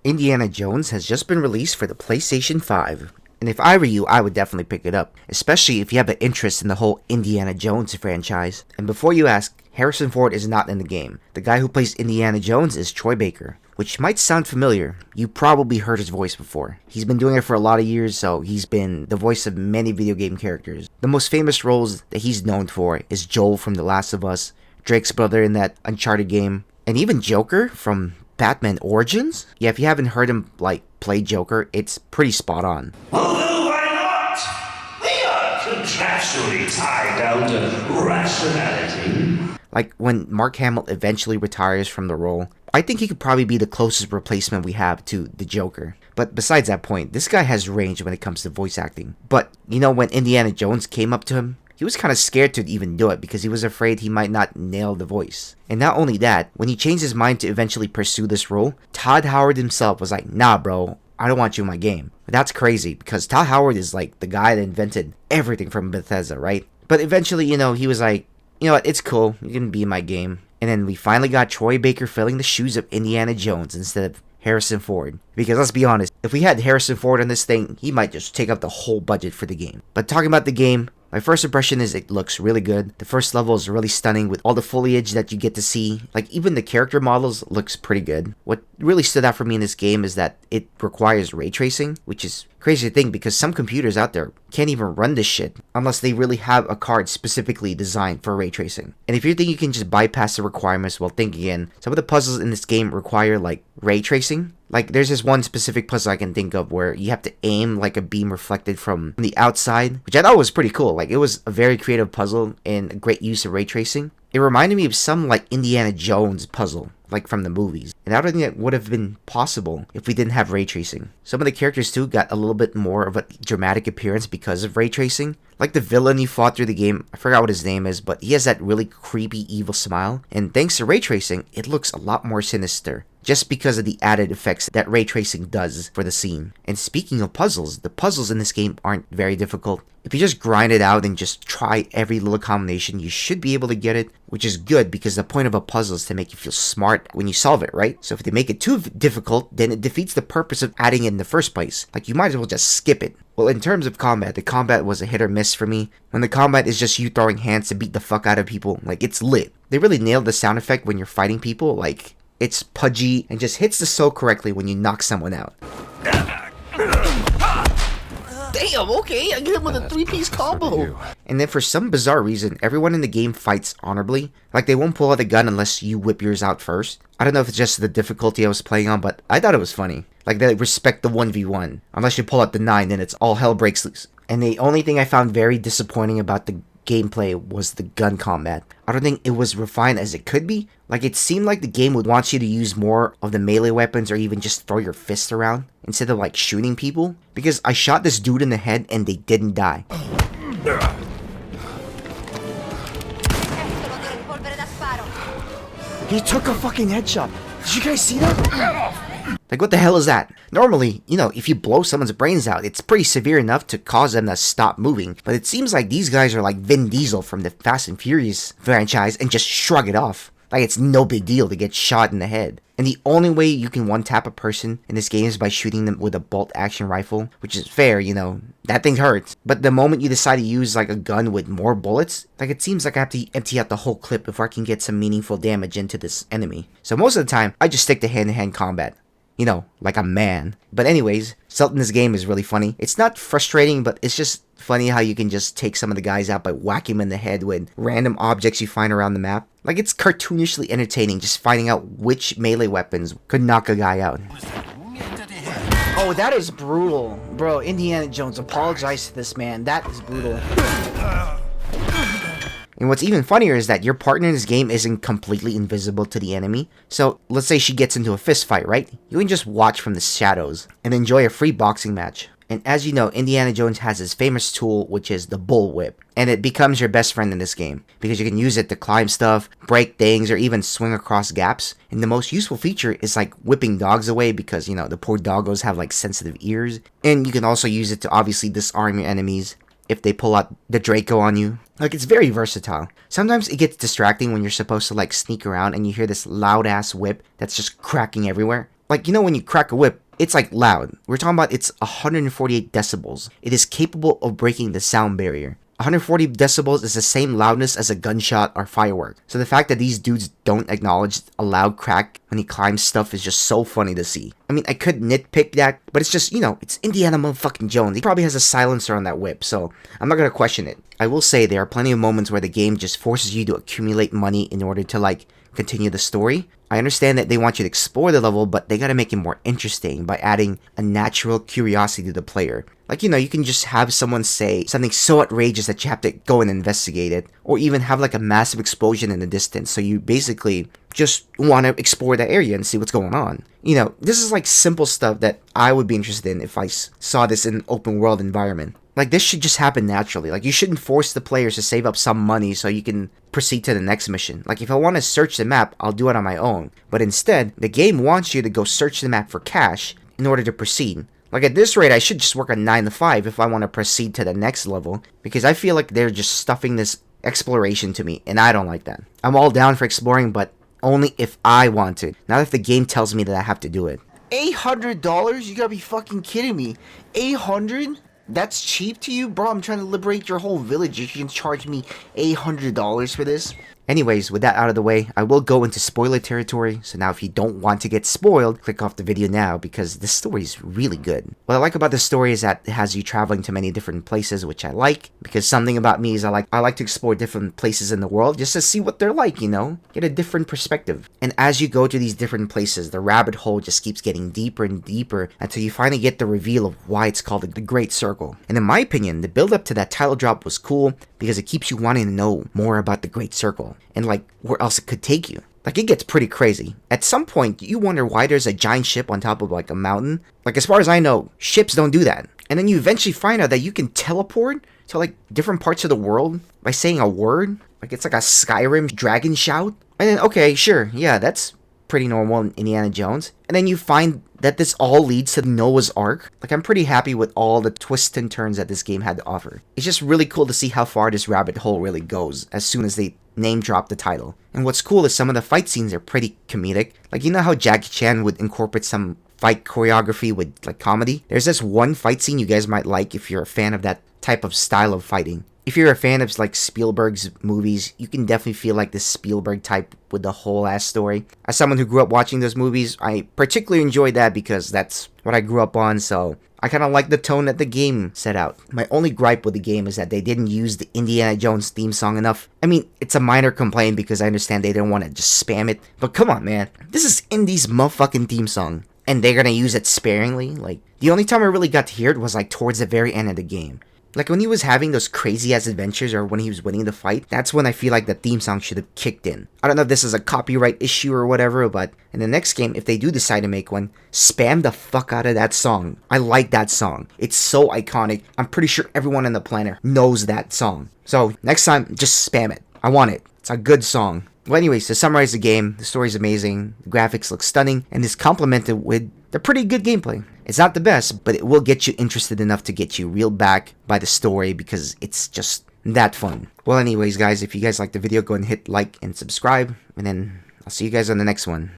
Indiana Jones has just been released for the PlayStation 5. And if I were you, I would definitely pick it up, especially if you have an interest in the whole Indiana Jones franchise. And before you ask, Harrison Ford is not in the game. The guy who plays Indiana Jones is Troy Baker, which might sound familiar. You probably heard his voice before. He's been doing it for a lot of years, so he's been the voice of many video game characters. The most famous roles that he's known for is Joel from The Last of Us, Drake's brother in that Uncharted game, and even Joker from Batman Origins? Yeah, if you haven't heard him, play Joker, it's pretty spot on. Although why not? We are contractually tied down to rationality. Like, when Mark Hamill eventually retires from the role, I think he could probably be the closest replacement we have to the Joker. But besides that point, this guy has range when it comes to voice acting. But, when Indiana Jones came up to him, he was kind of scared to even do it because he was afraid he might not nail the voice. And not only that, when he changed his mind to eventually pursue this role, Todd Howard himself was like, nah bro, I don't want you in my game. But that's crazy because Todd Howard is like the guy that invented everything from Bethesda, right? But eventually, he was like, you know what, it's cool, you can be in my game. And then we finally got Troy Baker filling the shoes of Indiana Jones instead of Harrison Ford. Because let's be honest, if we had Harrison Ford on this thing, he might just take up the whole budget for the game. But talking about the game, my first impression is it looks really good. The first level is really stunning with all the foliage that you get to see. Like, even the character models looks pretty good. What really stood out for me in this game is that it requires ray tracing, which is crazy to think because some computers out there can't even run this shit unless they really have a card specifically designed for ray tracing. And if you think you can just bypass the requirements, well, think again. Some of the puzzles in this game require ray tracing. Like, there's this one specific puzzle I can think of where you have to aim like a beam reflected from the outside, which I thought was pretty cool. Like, it was a very creative puzzle and a great use of ray tracing. It reminded me of some Indiana Jones puzzle, from the movies. And I don't think that would have been possible if we didn't have ray tracing. Some of the characters too got a little bit more of a dramatic appearance because of ray tracing. Like the villain you fought through the game, I forgot what his name is, but he has that really creepy evil smile. And thanks to ray tracing, it looks a lot more sinister. Just because of the added effects that ray tracing does for the scene. And speaking of puzzles, the puzzles in this game aren't very difficult. If you just grind it out and just try every little combination, you should be able to get it, which is good because the point of a puzzle is to make you feel smart when you solve it, right? So if they make it too difficult, then it defeats the purpose of adding it in the first place. You might as well just skip it. Well, in terms of combat, the combat was a hit or miss for me. When the combat is just you throwing hands to beat the fuck out of people, it's lit. They really nailed the sound effect when you're fighting people, it's pudgy and just hits the soul correctly when you knock someone out. Damn, okay, I get him with a 3-piece combo. And then for some bizarre reason, everyone in the game fights honorably. They won't pull out a gun unless you whip yours out first. I don't know if it's just the difficulty I was playing on, but I thought it was funny. They respect the 1v1. Unless you pull out the 9, then it's all hell breaks loose. And the only thing I found very disappointing about the gameplay was the gun combat. I don't think it was refined as it could be. It seemed like the game would want you to use more of the melee weapons or even just throw your fist around instead of shooting people. Because I shot this dude in the head and they didn't die. He took a fucking headshot. Did you guys see that? What the hell is that? Normally, if you blow someone's brains out, it's pretty severe enough to cause them to stop moving. But it seems like these guys are like Vin Diesel from the Fast and Furious franchise and just shrug it off. It's no big deal to get shot in the head. And the only way you can one-tap a person in this game is by shooting them with a bolt-action rifle, which is fair, that thing hurts. But the moment you decide to use a gun with more bullets, it seems like I have to empty out the whole clip before I can get some meaningful damage into this enemy. So most of the time, I just stick to hand-to-hand combat. Like a man. But anyways, stealth in this game is really funny. It's not frustrating, but it's just funny how you can just take some of the guys out by whacking them in the head with random objects you find around the map. It's cartoonishly entertaining just finding out which melee weapons could knock a guy out. Oh, that is brutal. Bro, Indiana Jones, apologize to this man. That is brutal. And what's even funnier is that your partner in this game isn't completely invisible to the enemy. So, let's say she gets into a fist fight, right? You can just watch from the shadows and enjoy a free boxing match. And as you know, Indiana Jones has his famous tool, which is the bullwhip. And it becomes your best friend in this game, because you can use it to climb stuff, break things, or even swing across gaps. And the most useful feature is whipping dogs away, because, the poor doggos have sensitive ears. And you can also use it to obviously disarm your enemies if they pull out the Draco on you. It's very versatile. Sometimes it gets distracting when you're supposed to sneak around and you hear this loud ass whip that's just cracking everywhere. Like, you know, when you crack a whip, it's like loud. We're talking about it's 148 decibels. It is capable of breaking the sound barrier. 140 decibels is the same loudness as a gunshot or firework. So the fact that these dudes don't acknowledge a loud crack when he climbs stuff is just so funny to see. I mean, I could nitpick that, but it's just, you know, it's Indiana motherfucking Jones. He probably has a silencer on that whip, so I'm not gonna question it. I will say there are plenty of moments where the game just forces you to accumulate money in order to, like, continue the story. I understand that they want you to explore the level, but they gotta make it more interesting by adding a natural curiosity to the player. Like, you know, you can just have someone say something so outrageous that you have to go and investigate it, or even have like a massive explosion in the distance, so you basically just want to explore that area and see what's going on. You know, this is like simple stuff that I would be interested in if I saw this in an open world environment. Like, this should just happen naturally. Like, you shouldn't force the players to save up some money so you can proceed to the next mission. Like, if I want to search the map, I'll do it on my own. But instead, the game wants you to go search the map for cash in order to proceed. Like, at this rate, I should just work a 9 to 5 if I want to proceed to the next level, because I feel like they're just stuffing this exploration to me, and I don't like that. I'm all down for exploring, but only if I want to, not if the game tells me that I have to do it. $800? You gotta be fucking kidding me. 800? That's cheap to you? Bro, I'm trying to liberate your whole village. You can charge me $800 for this? Anyways, with that out of the way, I will go into spoiler territory, so now if you don't want to get spoiled, click off the video now, because this story is really good. What I like about this story is that it has you traveling to many different places, which I like, because something about me is I like to explore different places in the world, just to see what they're like, you know? Get a different perspective. And as you go to these different places, the rabbit hole just keeps getting deeper and deeper, until you finally get the reveal of why it's called the Great Circle. And in my opinion, the build up to that title drop was cool, because it keeps you wanting to know more about the Great Circle, and like where else it could take you. Like, it gets pretty crazy. At some point, you wonder why there's a giant ship on top of like a mountain. Like, as far as I know, ships don't do that. And then you eventually find out that you can teleport to like different parts of the world by saying a word. Like, it's like a Skyrim dragon shout. And then, okay, sure, yeah, that's pretty normal in Indiana Jones. And then you find that this all leads to Noah's Ark. Like, I'm pretty happy with all the twists and turns that this game had to offer. It's just really cool to see how far this rabbit hole really goes as soon as they name drop the title. And what's cool is some of the fight scenes are pretty comedic. Like, you know how Jackie Chan would incorporate some fight choreography with like comedy? There's this one fight scene you guys might like if you're a fan of that type of style of fighting. If you're a fan of like Spielberg's movies, you can definitely feel like this Spielberg type with the whole ass story. As someone who grew up watching those movies, I particularly enjoyed that because that's what I grew up on, so I kind of like the tone that the game set out. My only gripe with the game is that they didn't use the Indiana Jones theme song enough. I mean, it's a minor complaint because I understand they didn't want to just spam it, but come on, man. This is Indy's motherfucking theme song, and they're gonna use it sparingly? Like, the only time I really got to hear it was like towards the very end of the game. Like, when he was having those crazy-ass adventures or when he was winning the fight, that's when I feel like the theme song should have kicked in. I don't know if this is a copyright issue or whatever, but in the next game, if they do decide to make one, spam the fuck out of that song. I like that song. It's so iconic. I'm pretty sure everyone on the planet knows that song. So, next time, just spam it. I want it. It's a good song. Well, anyways, to summarize the game, the story's amazing, the graphics look stunning, and is complemented with the pretty good gameplay. It's not the best, but it will get you interested enough to get you reeled back by the story because it's just that fun. Well, anyways, guys, if you guys liked the video, go and hit like and subscribe, and then I'll see you guys on the next one.